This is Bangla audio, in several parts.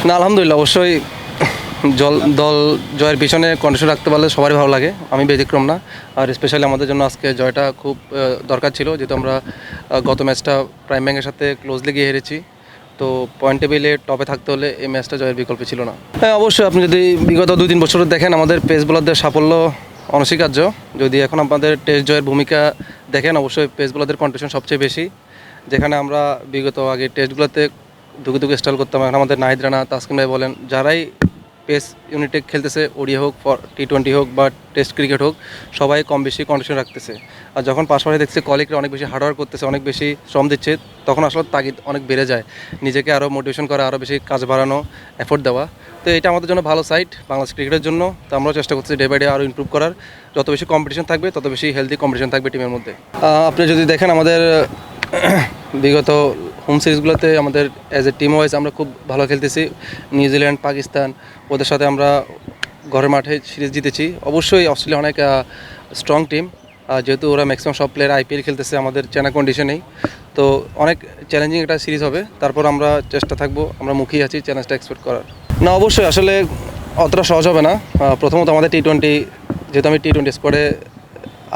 না, আলহামদুলিল্লাহ অবশ্যই দল জয়ের পিছনে কন্ডিশন রাখতে পারলে সবারই ভালো লাগে। আমি ব্যতিক্রম না। আর স্পেশালি আমাদের জন্য আজকে জয়টা খুব দরকার ছিল, যেহেতু আমরা গত ম্যাচটা প্রাইম ব্যাংকের সাথে ক্লোজলি গিয়ে হেরেছি। তো পয়েন্ট টেবিলে টপে থাকতে হলে এই ম্যাচটা জয়ের বিকল্প ছিল না। হ্যাঁ, অবশ্যই আপনি যদি বিগত 2-3 বছর দেখেন, আমাদের পেস বোলারদের সাফল্য অনস্বীকার্য। যদি এখন আমাদের টেস্ট জয়ের ভূমিকা দেখেন, অবশ্যই পেস বোলারদের কন্ট্রিবিউশন সবচেয়ে বেশি। যেখানে আমরা বিগত আগে টেস্টগুলোতে ধুকে ধুকে স্টাইল করতাম, এখন আমাদের নাহিদ রানা, তাসকিন ভাই বলেন, যারাই পেস ইউনিটে খেলতেছে, ওডিআই হোক, টি20 হোক বা টেস্ট ক্রিকেট হোক, সবাই কম বেশি কন্ডিশন রাখতেছে। আর যখন পাশাপাশি দেখছে কলিগরা অনেক বেশি হার্ডওয়ার্ক করতেছে, অনেক বেশি শ্রম দিচ্ছে, তখন আসলে তাগিদ অনেক বেড়ে যায়, নিজেকে আরও মোটিভেশন করা, আরও বেশি কাজ বাড়ানো, এফোর্ট দেওয়া। তো এটা আমাদের জন্য ভালো সাইট বাংলাদেশ ক্রিকেটের জন্য। তো আমরাও চেষ্টা করতেছি ডে বাই ডে আরও ইমপ্রুভ করার। যত বেশি কম্পিটিশন থাকবে, তত বেশি হেলদি কম্পিটিশন থাকবে টিমের মধ্যে। আপনি যদি দেখেন আমাদের বিগত হোম সিরিজগুলোতে আমাদের অ্যাজ এ টিম ওয়াইজ আমরা খুব ভালো খেলতেছি। নিউজিল্যান্ড, পাকিস্তান, ওদের সাথে আমরা ঘরের মাঠে সিরিজ জিতেছি। অবশ্যই অস্ট্রেলিয়া অনেক স্ট্রং টিম, যেহেতু ওরা ম্যাক্সিমাম সব প্লেয়ার আইপিএল খেলতেছে আমাদের চেনা কন্ডিশনেই। তো অনেক চ্যালেঞ্জিং একটা সিরিজ হবে। তারপর আমরা চেষ্টা থাকবো, আমরা মুখিয়ে আছি চ্যালেঞ্জটা এক্সপেক্ট করার। না, অবশ্যই আসলে অতটা সহজ হবে না। প্রথমত আমাদের টি20, যেহেতু আমি টি20 স্কোয়াডে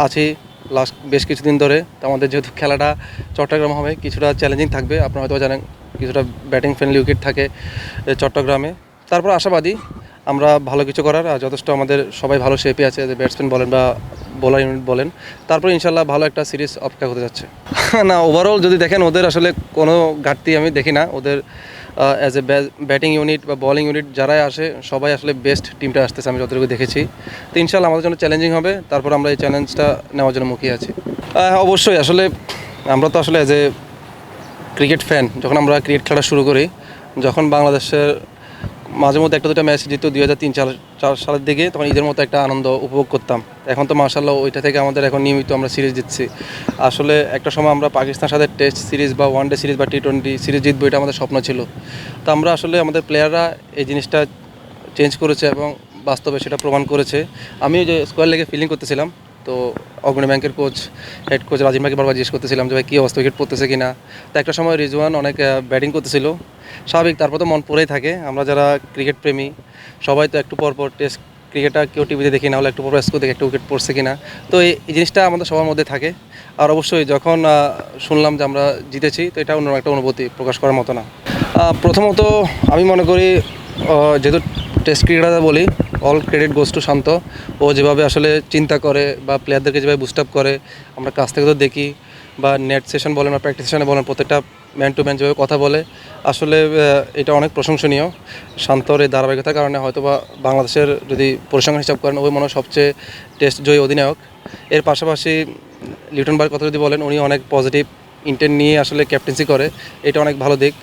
আছি লাস্ট বেশ কিছুদিন ধরে, তো আমাদের যেহেতু খেলাটা চট্টগ্রাম হবে, কিছুটা চ্যালেঞ্জিং থাকবে। আপনারা হয়তো জানেন কিছুটা ব্যাটিং ফ্রেন্ডলি উইকেট থাকে চট্টগ্রামে। তারপর আশাবাদী আমরা ভালো কিছু করার, আর যথেষ্ট আমাদের সবাই ভালো শেপে আছে, ব্যাটসম্যান বলেন বা বোলার ইউনিট বলেন। তারপর ইনশাল্লাহ ভালো একটা সিরিজ অপেক্ষা হতে যাচ্ছে। না, ওভারঅল যদি দেখেন ওদের আসলে কোনো ঘাটতি আমি দেখি না। ওদের অ্যাজ এ ব্যাটিং ইউনিট বা বোলিং ইউনিট যারাই আসে, সবাই আসলে বেস্ট টিমটা আসতেছে আমি যতটুকু দেখেছি। তো ইনশাল্লাহ আমাদের জন্য চ্যালেঞ্জিং হবে। তারপর আমরা এই চ্যালেঞ্জটা নেওয়ার জন্য মুখিয়ে আছি। অবশ্যই আসলে আমরা তো আসলে অ্যাজ এ ক্রিকেট ফ্যান, যখন আমরা ক্রিকেট খেলা শুরু করি, যখন বাংলাদেশের মাঝে মধ্যে একটা দুটো ম্যাচ জিত 2003-4 সালের দিকে, তখন ঈদের মতো একটা আনন্দ উপভোগ করতাম। এখন তো মার্শাল্লাহ ওইটা থেকে আমাদের এখন নিয়মিত আমরা সিরিজ জিতছি। আসলে একটা সময় আমরা পাকিস্তানের সাথে টেস্ট সিরিজ বা ওয়ানডে সিরিজ বা টি20 সিরিজ জিতবো, এটা আমাদের স্বপ্ন ছিল। তো আমরা আসলে আমাদের প্লেয়াররা এই জিনিসটা চেঞ্জ করেছে এবং বাস্তবে সেটা প্রমাণ করেছে। আমি যে স্কোয়ার লেগে ফিলিং করতেছিলাম, তো অগ্রণী ব্যাংকের কোচ, হেড কোচ রাজিম ভাইকে বারবার জিজ্ঞেস করতেছিলাম যে ভাই কী অবস্থা, উইকেট পড়তেছে কিনা। তো একটা সময় রিজওয়ান অনেক ব্যাটিং করতেছিল, স্বাভাবিক। তারপর তো মন পড়েই থাকে, আমরা যারা ক্রিকেট প্রেমী সবাই তো একটু পর টেস্ট ক্রিকেটটা কেউ টিভিতে দেখি, না হলে একটু পর স্কোর দেখে একটা উইকেট পড়ছে কিনা। তো এই জিনিসটা আমাদের সবার মধ্যে থাকে। আর অবশ্যই যখন শুনলাম যে আমরা জিতেছি, তো এটা অন্য একটা অনুভূতি প্রকাশ করার মতো না। প্রথমত আমি মনে করি, যেহেতু টেস্ট ক্রিকেটার বলি, অল ক্রেডিট গোস টু শান্ত। ও যেভাবে আসলে চিন্তা করে বা প্লেয়ারদেরকে যেভাবে বুস্ট আপ করে, আমরা কাছ থেকে তো দেখি, বা নেট সেশন বলেন বা প্র্যাকটিস সেশনে বলেন, প্রত্যেকটা ম্যান টু ম্যান যেভাবে কথা বলে, আসলে এটা অনেক প্রশংসনীয়। শান্তর এই ধারাবাহিকতার কারণে হয়তো বা বাংলাদেশের যদি পরিসংখ্যান হিসাব করেন, ওই মনে হয় সবচেয়ে টেস্ট জয়ী অধিনায়ক। এর পাশাপাশি লিটন ভাইয়ের কথা যদি বলেন, উনি অনেক পজিটিভ ইন্টেন্ট নিয়ে আসলে ক্যাপ্টেন্সি করে, এটা অনেক ভালো দিক।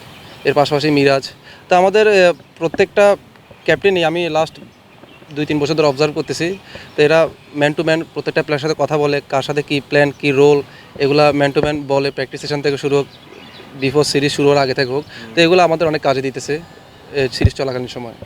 এর পাশাপাশি মিরাজ। তো আমাদের প্রত্যেকটা ক্যাপ্টেনই আমি লাস্ট 2-3 বছর ধরে অবজার্ভ করতেছি। তো এরা ম্যান টু ম্যান প্রত্যেকটা প্লেয়ারের সাথে কথা বলে, কার সাথে কী প্ল্যান, কী রোল, এগুলা ম্যান টু ম্যান বলে, প্র্যাকটিস সেশন থেকে শুরু হোক, বিফোর সিরিজ শুরু হওয়ার আগে থেকে হোক। তো এগুলো আমাদের অনেক কাজে দিতেছে সিরিজ চলাকালীন সময়।